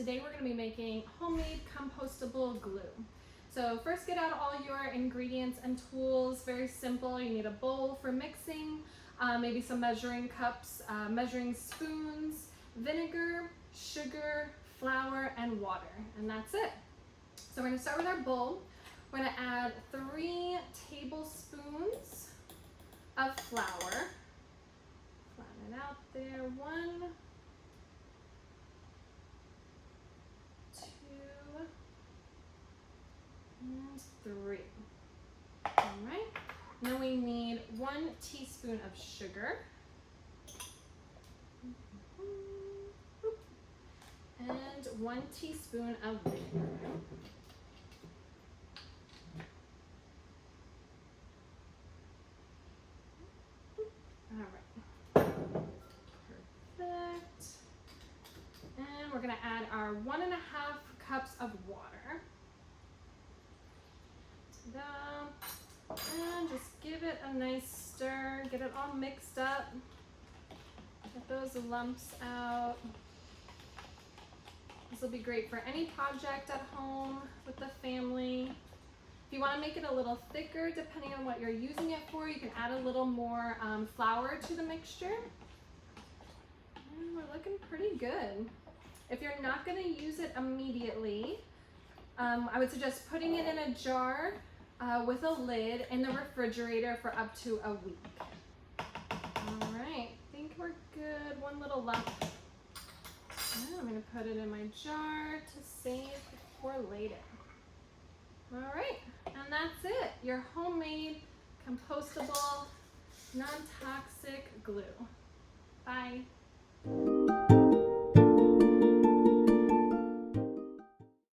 today we're going to be making homemade compostable glue. So first get out all your ingredients and tools. Very simple. You need a bowl for mixing, maybe some measuring cups, measuring spoons, vinegar, sugar, flour, and water, and that's it. So we're going to start with our bowl. We're going to add 3 tablespoons of flour. Flatten it out there. 1, 2, and 3. All right. And then we need 1 teaspoon of sugar. And 1 teaspoon of vinegar. All right. Perfect. And we're going to add our 1.5 cups of water. And just give it a nice stir, get it all mixed up, get those lumps out. This will be great for any project at home with the family. If you want to make it a little thicker, depending on what you're using it for, you can add a little more flour to the mixture. And we're looking pretty good. If you're not going to use it immediately, I would suggest putting it in a jar with a lid in the refrigerator for up to a week. All right, I think we're good. 1 little lump. And I'm going to put it in my jar to save for later. All right, and that's it. Your homemade, compostable, non-toxic glue. Bye.